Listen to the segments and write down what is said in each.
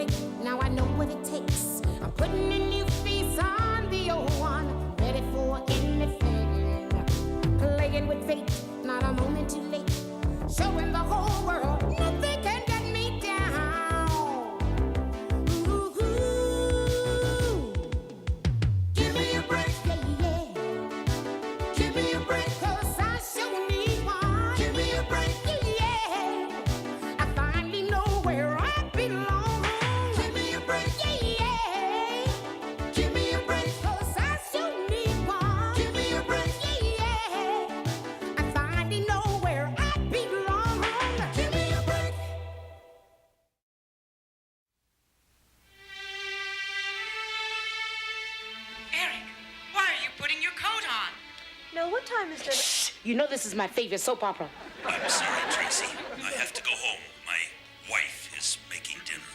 break, now I know what it takes. I'm putting a new face on the old one, ready for anything. Playing with fate, not a moment too late. Showing the whole world nothing can get me down. Ooh, give me a break, yeah, yeah. Give me a break, 'cause I sure need one. Give me a break, yeah. I finally know where I belong. Give me a break, yeah. Give me a break, 'cause I sure need one. Give me a break, yeah. I finally know where I belong. Give me a break. Eric, why are you putting your coat on? No, what time is dinner? You know this is my favorite soap opera. I'm sorry, Tracy. I have to go home. My wife is making dinner.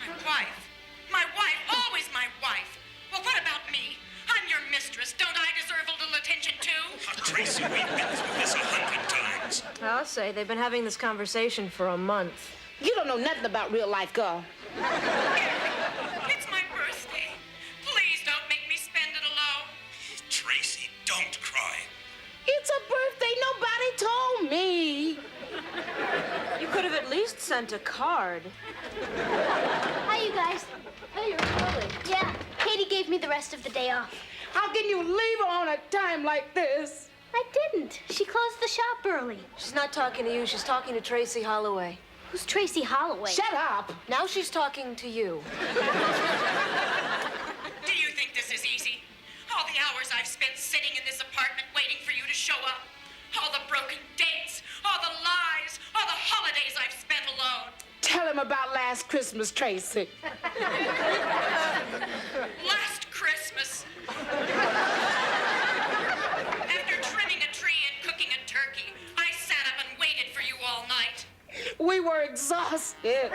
My wife? My wife? Always my wife. Well, what about me? I'm your mistress. Don't I deserve a little attention, too? Tracy, we've been through this 100 times. I'll say they've been having this conversation for a month. You don't know nothing about real life, girl. It's my birthday. Please don't make me spend it alone. Tracy, don't cry. It's a birthday. Nobody told me. You could have at least sent a card. Hi, you guys. Hey, you're early. Yeah, Katie gave me the rest of the day off. How can you leave her on a time like this? I didn't. She closed the shop early. She's not talking to you. She's talking to Tracy Holloway. Who's Tracy Holloway? Shut up. Now she's talking to you. Do you think this is easy? All the hours I've spent sitting in this apartment waiting for you to show up. All the broken dates, all the lies, all the holidays I've spent alone. Tell him about last Christmas, Tracy. Last Christmas. After trimming a tree and cooking a turkey, I sat up and waited for you all night. We were exhausted.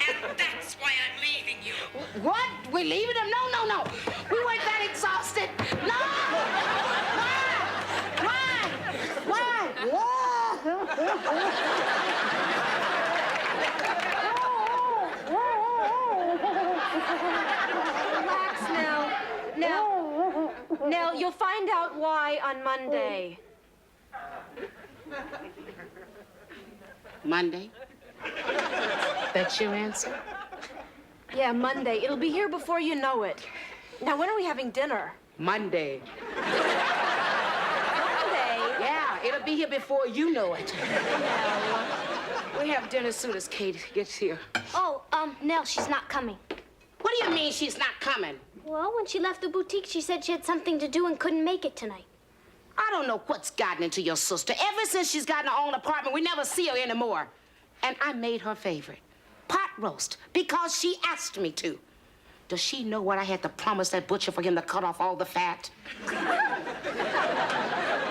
And that's why I'm leaving you. What? We leaving him? No, no, no. We weren't that exhausted. No! Why? Relax now. Now, you'll find out why on Monday. Monday? That's your answer? Yeah, Monday. It'll be here before you know it. Now, when are we having dinner? Monday. Monday? Yeah, it'll be here before you know it. We have dinner as soon as Kate gets here. Oh, Nell, she's not coming. What do you mean she's not coming? Well, when she left the boutique, she said she had something to do and couldn't make it tonight. I don't know what's gotten into your sister. Ever since she's gotten her own apartment, we never see her anymore. And I made her favorite. Pot roast, because she asked me to. Does she know what I had to promise that butcher for him to cut off all the fat?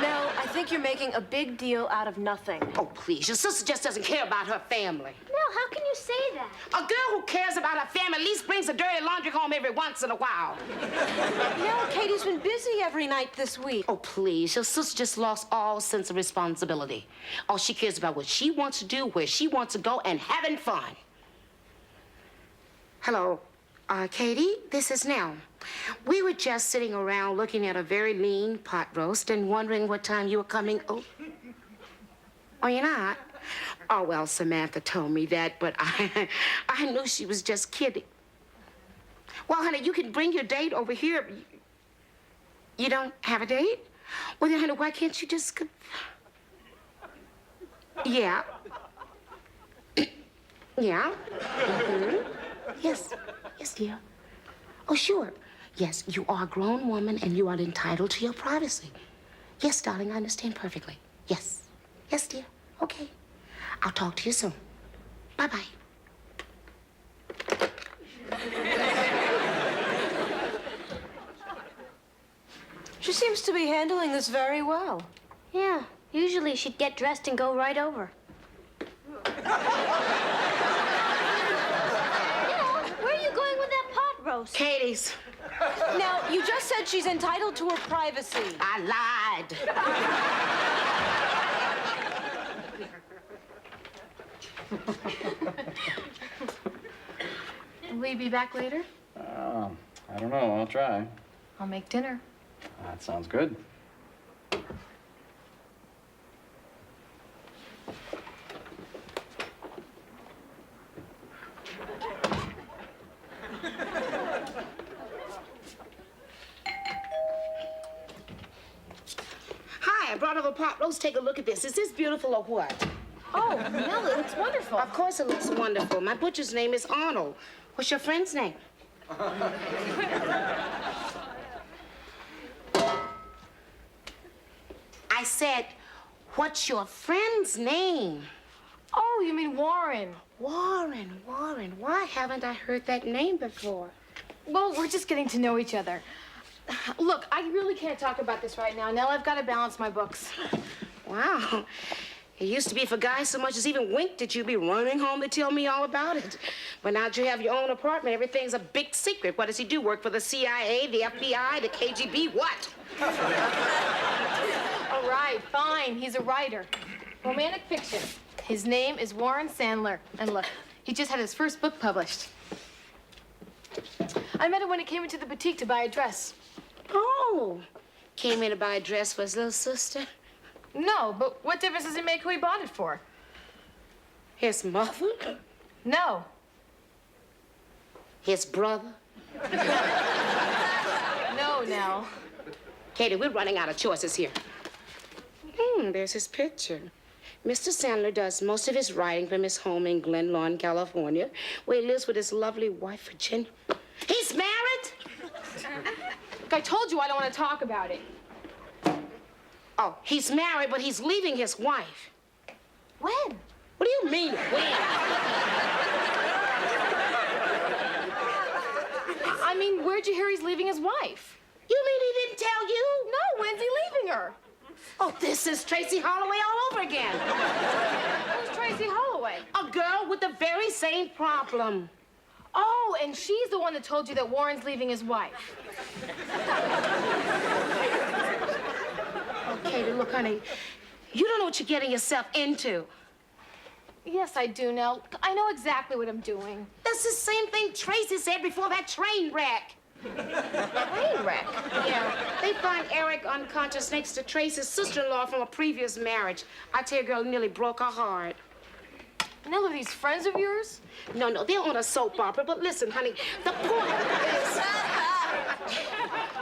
Now, I think you're making a big deal out of nothing. Oh, please, your sister just doesn't care about her family. Nell, how can you say that? A girl who cares about her family at least brings a dirty laundry home every once in a while. No, Katie's been busy every night this week. Oh, please, your sister just lost all sense of responsibility. All she cares about what she wants to do, where she wants to go, and having fun. Hello, Katie, this is Nell. We were just sitting around looking at a very lean pot roast and wondering what time you were coming. Oh, you're not? Oh, well, Samantha told me that, but I knew she was just kidding. Well, honey, you can bring your date over here. You don't have a date? Well, then, honey, why can't you just... Yeah. Yeah. Mm-hmm. Yes, dear. Oh, sure. Yes, you are a grown woman and you are entitled to your privacy. Yes, darling, I understand perfectly. Yes. Yes, dear. Okay. I'll talk to you soon. Bye-bye. She seems to be handling this very well. Yeah, usually she'd get dressed and go right over. Where are you going with that pot roast? Katie's. Now, you just said she's entitled to her privacy. I lied. Will you be back later? I don't know. I'll try. I'll make dinner. That sounds good. Hi, I brought over pot roast. Take a look at this. Is this beautiful or what? Oh, Nell, it looks wonderful. Of course it looks wonderful. My butcher's name is Arnold. What's your friend's name? I said, what's your friend's name? Oh, you mean Warren. Warren. Why haven't I heard that name before? Well, we're just getting to know each other. Look, I really can't talk about this right now. Nell, I've got to balance my books. Wow. It used to be if a guy so much as even winked at you, be running home to tell me all about it. But now that you have your own apartment, everything's a big secret. What does he do? Work for the CIA, the FBI, the KGB? What? All right, fine. He's a writer. Romantic fiction. His name is Warren Sandler. And look, he just had his first book published. I met him when he came into the boutique to buy a dress. Oh, came in to buy a dress for his little sister? No, but what difference does it make who he bought it for? His mother? No. His brother? No, Nell. Katie, we're running out of choices here. There's his picture. Mr. Sandler does most of his writing from his home in Glen Lawn, California, where he lives with his lovely wife, Virginia. He's married? Look, I told you I don't want to talk about it. Oh, he's married, but he's leaving his wife. When? What do you mean, when? I mean, where'd you hear he's leaving his wife? You mean he didn't tell you? No, when's he leaving her? Oh, this is Tracy Holloway all over again. Who's Tracy Holloway? A girl with the very same problem. Oh, and she's the one that told you that Warren's leaving his wife. Katie, look, honey, you don't know what you're getting yourself into. Yes, I do, Nell. I know exactly what I'm doing. That's the same thing Tracy said before that train wreck. Train wreck? Yeah, they find Eric unconscious next to Tracy's sister-in-law from a previous marriage. I tell you, girl, it nearly broke her heart. Nell, are these friends of yours? No, they're on a soap opera, but listen, honey, the point is,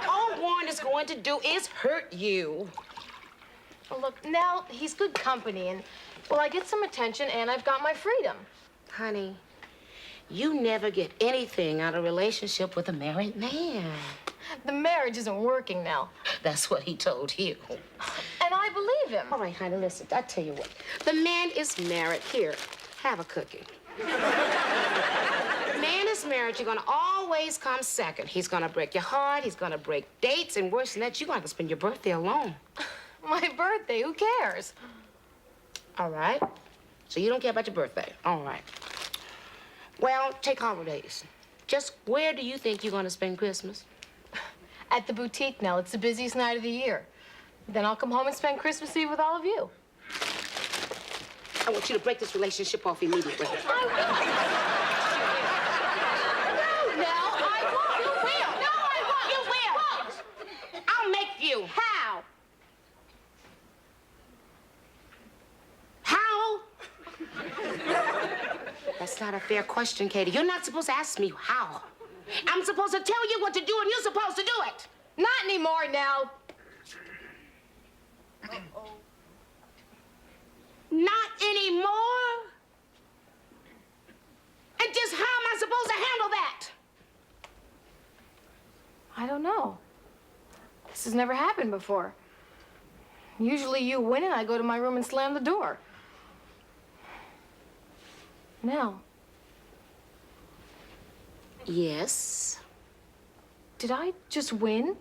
all Warren is going to do is hurt you. Well, look, Nell, he's good company, and, well, I get some attention, and I've got my freedom. Honey, you never get anything out of a relationship with a married man. The marriage isn't working, Nell. That's what he told you. And I believe him. All right, honey, listen, I tell you what. The man is married. Here, have a cookie. The man is married. You're gonna always come second. He's gonna break your heart. He's gonna break dates. And worse than that, you're gonna have to spend your birthday alone. My birthday, who cares? All right. So you don't care about your birthday. All right. Well, take holidays. Just where do you think you're gonna spend Christmas? At the boutique, Nell. It's the busiest night of the year. Then I'll come home and spend Christmas Eve with all of you. I want you to break this relationship off immediately. No, Nell, I won't. You will. No, I won't. You will. I'll make you. How? How? That's not a fair question, Katie. You're not supposed to ask me how. I'm supposed to tell you what to do, and you're supposed to do it. Not anymore, Nell. Not anymore? And just how am I supposed to handle that? I don't know. This has never happened before. Usually you win and I go to my room and slam the door. Nell, Yes. did I just win?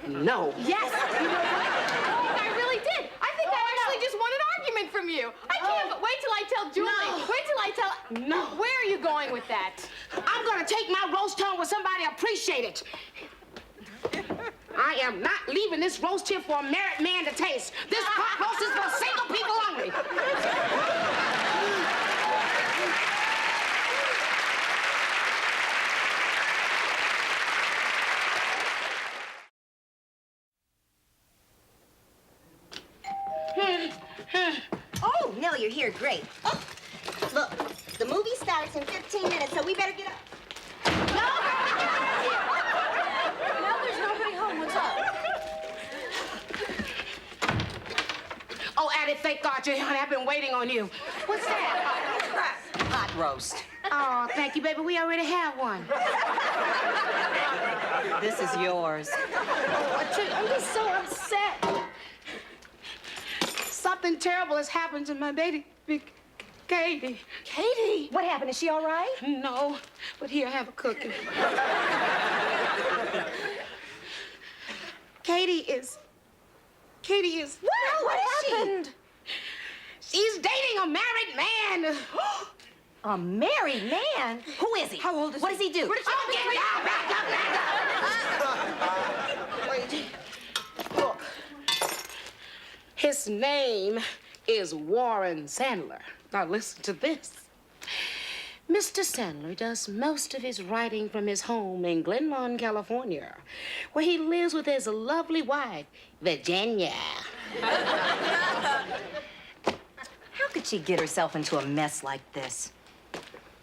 No. Yes! I really did. I think I actually just won an argument from you. I can't, but wait till I tell Julie. No. Wait till I tell... No. Where are you going with that? I'm gonna take my roast home with somebody appreciate it. I am not leaving this roast here for a married man to taste. This pot roast is for single people only. you're here. Great. Oh, look, the movie starts in 15 minutes, so we better get up. Now there's nobody home. What's up? Oh, Addie, thank God you're here, honey. I've been waiting on you. What's that? Hot roast. Oh, thank you, baby. We already have one. This is yours. I'm just so upset. Something terrible has happened to my baby, Big Katie. Katie! What happened? Is she all right? No, but here, have a cookie. Katie is. What happened? She's dating a married man. A married man? Who is he? How old is What he? does he do? Oh, get down, back up. Look. His name is Warren Sandler. Now listen to this. Mr. Sandler does most of his writing from his home in Glen Lawn, California, where he lives with his lovely wife, Virginia. How could she get herself into a mess like this?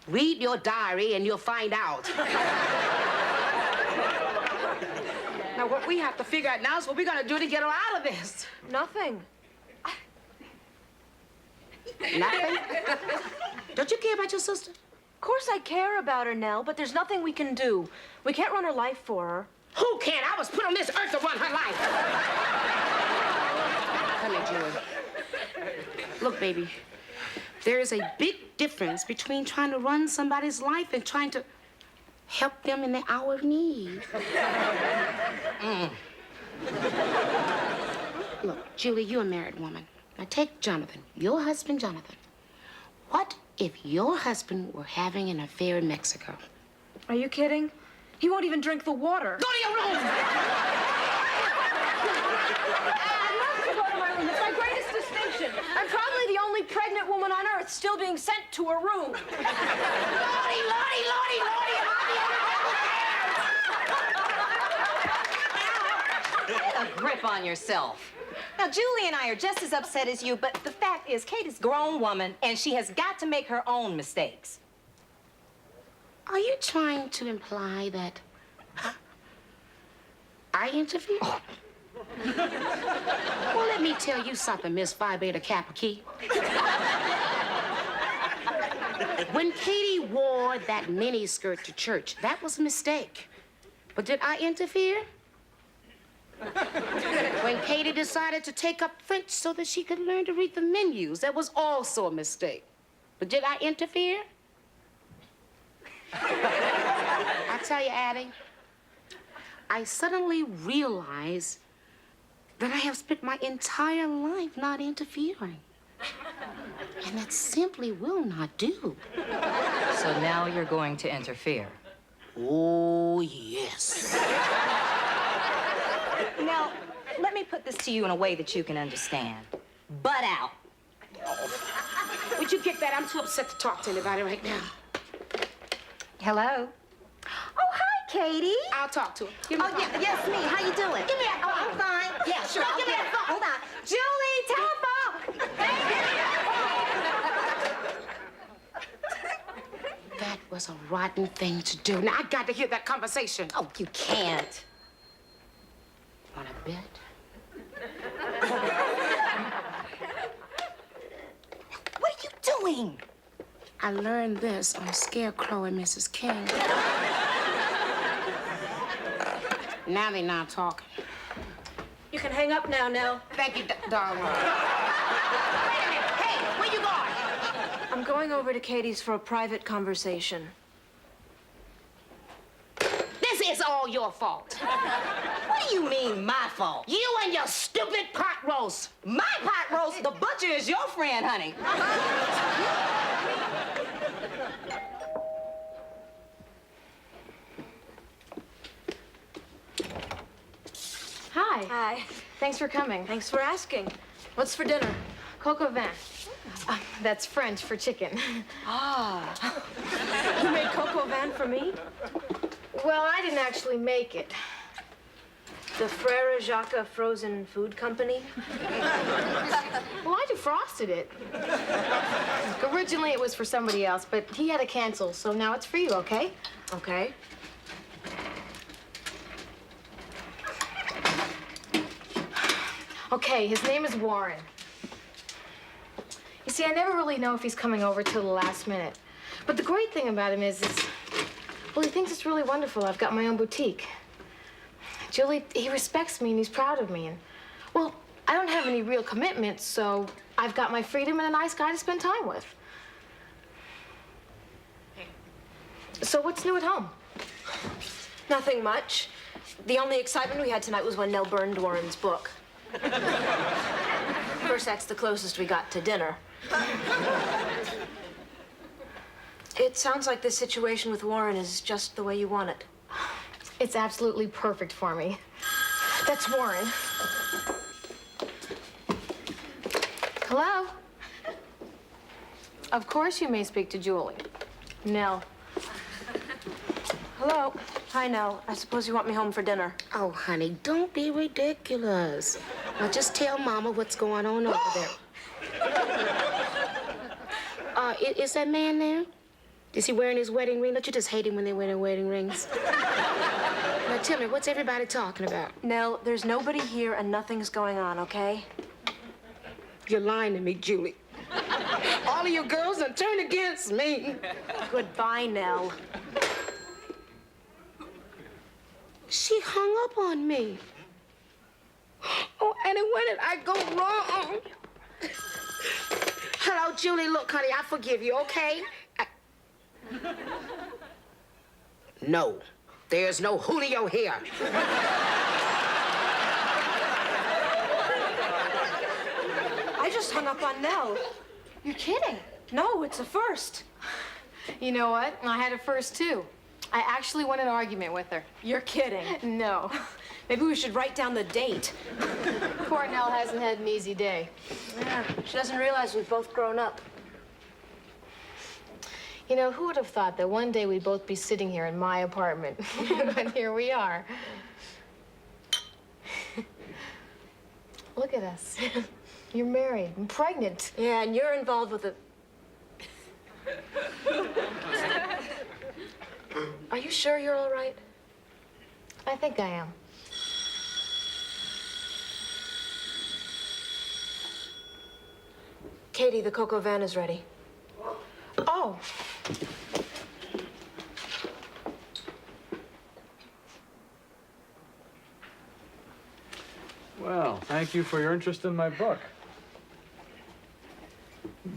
Read your diary and you'll find out. Now, what we have to figure out now is what we're gonna do to get her out of this. Nothing. Nothing? Don't you care about your sister? Of course I care about her, Nell, but there's nothing we can do. We can't run her life for her. Who can? I was put on this earth to run her life. Come here, Julie. Look, baby, there is a big difference between trying to run somebody's life and trying to help them in their hour of need. Look, Julie, you're a married woman. Now take Jonathan, your husband, Jonathan. What if your husband were having an affair in Mexico? Are you kidding? He won't even drink the water. Go to your room! I'd love to go to my room. It's my greatest distinction. I'm probably the only pregnant woman on earth still being sent to her room. Lordy, Lordy, Lordy, Lordy, Get a grip on yourself. Now, Julie and I are just as upset as you, but the fact is, Katie's a grown woman, and she has got to make her own mistakes. Are you trying to imply that I interfered? Well, let me tell you something, Miss Phi Beta Kappa Key. When Katie wore that miniskirt to church, that was a mistake. But did I interfere? When Katie decided to take up French so that she could learn to read the menus, that was also a mistake. But did I interfere? I tell you, Addie, I suddenly realized that I have spent my entire life not interfering. And that simply will not do. So now you're going to interfere. Oh, yes. Now, let me put this to you in a way that you can understand. Butt out. Would you get that? I'm too upset to talk to anybody right now. Hello? Oh, hi, Katie. I'll talk to her. Give me Oh, the phone. yeah, yes, me. How you doing? Give me that phone. Oh, I'm fine. Yeah, sure. No, I'll give me get that it. phone. Hold on. Julie, telephone! That was a rotten thing to do. Now, I got to hear that conversation. Oh, you can't. Want a bet? What are you doing? I learned this on Scarecrow and Mrs. King. Now they're not talking. You can hang up now, Nell. Thank you, darling. Wait a minute. Hey, where you going? I'm going over to Katie's for a private conversation. This is all your fault. What do you mean, my fault? You and your stupid pot roast. My pot roast? The butcher is your friend, honey. Hi. Hi. Thanks for coming. Thanks for asking. What's for dinner? Coq au vin. That's French for chicken. Ah. You made coq au vin for me? Well, I didn't actually make it. The Frere Jacques Frozen Food Company? Well, I defrosted it. Originally, it was for somebody else, but he had to cancel, so now it's for you, okay? Okay. Okay, his name is Warren. You see, I never really know if he's coming over till the last minute. But the great thing about him is, well, he thinks it's really wonderful I've got my own boutique. Julie, he respects me and he's proud of me. And, well, I don't have any real commitments, so I've got my freedom and a nice guy to spend time with. So what's new at home? Nothing much. The only excitement we had tonight was when Nell burned Warren's book. Of course, that's the closest we got to dinner. It sounds like this situation with Warren is just the way you want it. It's absolutely perfect for me. That's Warren. Hello? Of course you may speak to Julie. Nell. Hello. Hi, Nell. I suppose you want me home for dinner. Oh, honey, don't be ridiculous. Now, just tell Mama what's going on over there. Is that man there? Is he wearing his wedding ring? Don't you just hate him when they wear their wedding rings? Now, tell me, what's everybody talking about? Nell, there's nobody here and nothing's going on, okay? You're lying to me, Julie. All of you girls are turned against me. Goodbye, Nell. She hung up on me. Oh, Annie, where did I go wrong? Hello, Julie. Look, honey, I forgive you, okay? No, there's no Julio here. I just hung up on Nell. You're kidding. No, it's a first. You know what? I had a first, too. I actually won an argument with her. You're kidding. No. Maybe we should write down the date. Poor Nell hasn't had an easy day. Yeah, she doesn't realize we've both grown up. You know, who would have thought that one day we'd both be sitting here in my apartment? But here we are. Look at us. You're married and pregnant. Yeah, and you're involved with a... Are you sure you're all right? I think I am. Katie, the cocoa van is ready. Oh. Well, thank you for your interest in my book.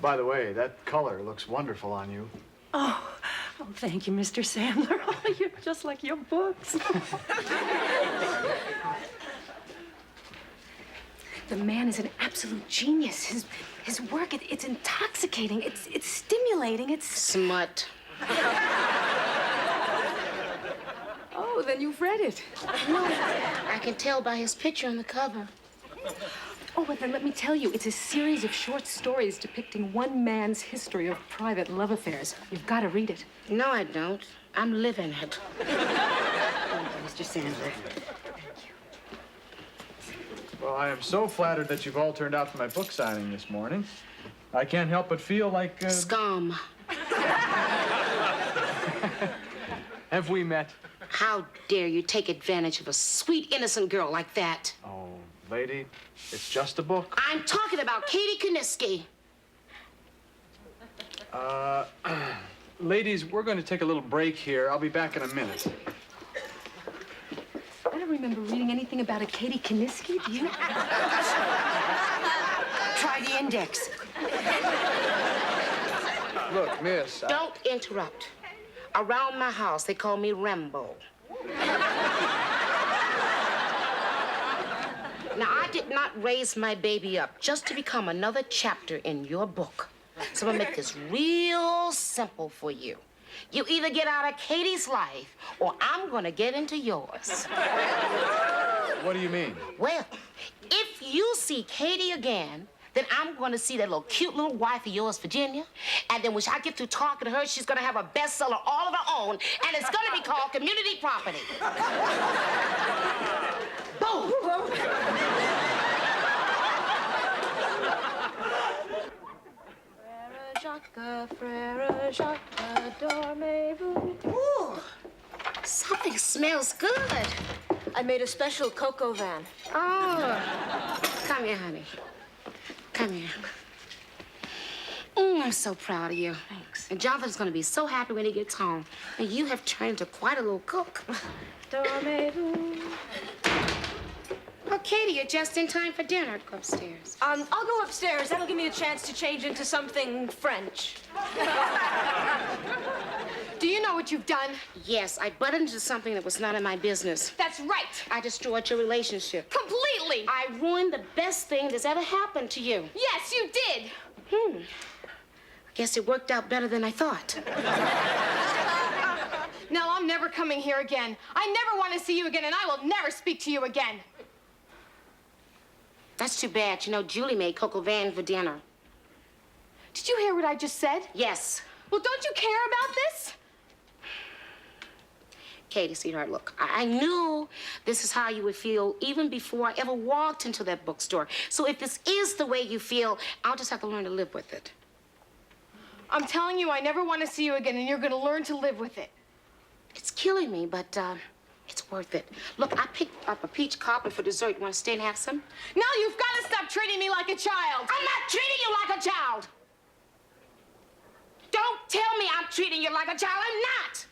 By the way, that color looks wonderful on you. Oh, thank you, Mr. Sandler. Oh, you're just like your books. The man is an absolute genius. His work, it's intoxicating. It's stimulating. It's Smut. Oh, then you've read it. No, I can tell by his picture on the cover. Oh, but then let me tell you, it's a series of short stories depicting one man's history of private love affairs. You've got to read it. No, I don't. I'm living it. Oh, Mr. Sandler. Well, I am so flattered that you've all turned out for my book signing this morning. I can't help but feel like... Scum. Have we met? How dare you take advantage of a sweet, innocent girl like that? Oh, lady, it's just a book. I'm talking about Katie Kuniski. Ladies, we're going to take a little break here. I'll be back in a minute. I don't remember reading anything about a Katie Kuniski, do you? Try the index. Look, miss... Don't interrupt. Around my house, they call me Rambo. Now, I did not raise my baby up just to become another chapter in your book. So I'm gonna make this real simple for you. You either get out of Katie's life, or I'm gonna get into yours. What do you mean? Well, if you see Katie again, then I'm going to see that little cute little wife of yours, Virginia. And then when I get through talking to her, she's going to have a bestseller all of her own, and it's going to be called Community Property. Boom. Ooh, something smells good. I made a special cocoa van. Oh, come here, honey. Come here. I'm so proud of you. Thanks. And Jonathan's gonna be so happy when he gets home. And you have turned into quite a little cook. Oh, Katie, you're just in time for dinner. Go upstairs. I'll go upstairs. That'll give me a chance to change into something French. Do you know what you've done? Yes, I butted into something that was none of my business. That's right. I destroyed your relationship. Completely. I ruined the best thing that's ever happened to you. Yes, you did. I guess it worked out better than I thought. No, I'm never coming here again. I never want to see you again, and I will never speak to you again. That's too bad. You know, Julie made cocoa van for dinner. Did you hear what I just said? Yes. Well, don't you care about this? Katie, sweetheart, look, I knew this is how you would feel even before I ever walked into that bookstore. So if this is the way you feel, I'll just have to learn to live with it. I'm telling you, I never want to see you again, and you're going to learn to live with it. It's killing me, but it's worth it. Look, I picked up a peach cobbler for dessert. You want to stay and have some? No, you've got to stop treating me like a child. I'm not treating you like a child. Don't tell me I'm treating you like a child. I'm not.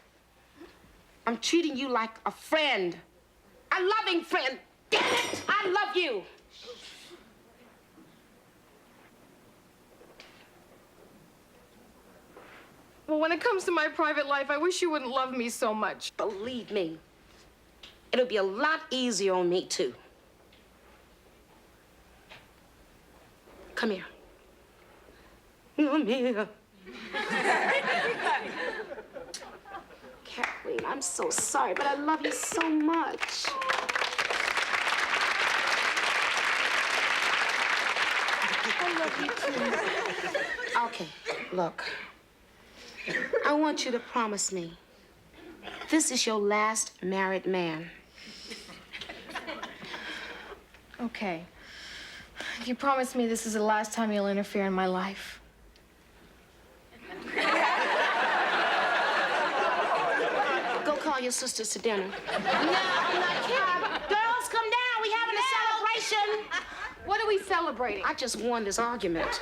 I'm treating you like a friend. A loving friend. Damn it! I love you. Well, when it comes to my private life, I wish you wouldn't love me so much. Believe me, it'll be a lot easier on me, too. Come here. Come here. Kathleen, I'm so sorry, but I love you so much. I love you, too. Okay, look. I want you to promise me this is your last married man. Okay. If you promise me this is the last time you'll interfere in my life. Go call your sisters to dinner. No, I'm not kidding. Girls, come down. We're having a celebration. What are we celebrating? I just won this argument.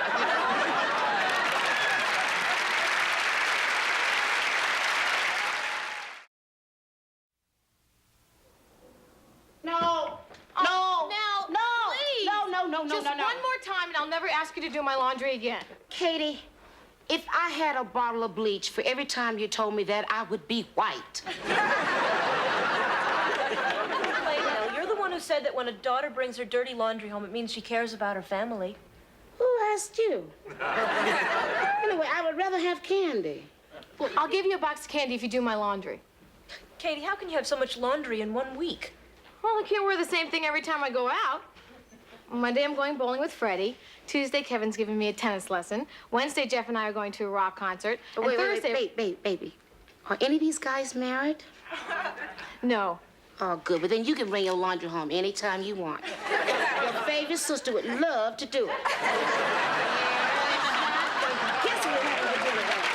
Just one more time, and I'll never ask you to do my laundry again. Katie, if I had a bottle of bleach for every time you told me that, I would be white. Now, you're the one who said that when a daughter brings her dirty laundry home, it means she cares about her family. Who asked you? Anyway, I would rather have candy. Well, I'll give you a box of candy if you do my laundry. Katie, how can you have so much laundry in 1 week? Well, I can't wear the same thing every time I go out. Monday, I'm going bowling with Freddie. Tuesday, Kevin's giving me a tennis lesson. Wednesday, Jeff and I are going to a rock concert. And Thursday... Wait, baby. Are any of these guys married? No. Oh, good. But then you can bring your laundry home anytime you want. Your favorite sister would love to do it. Guess we'll have to do it.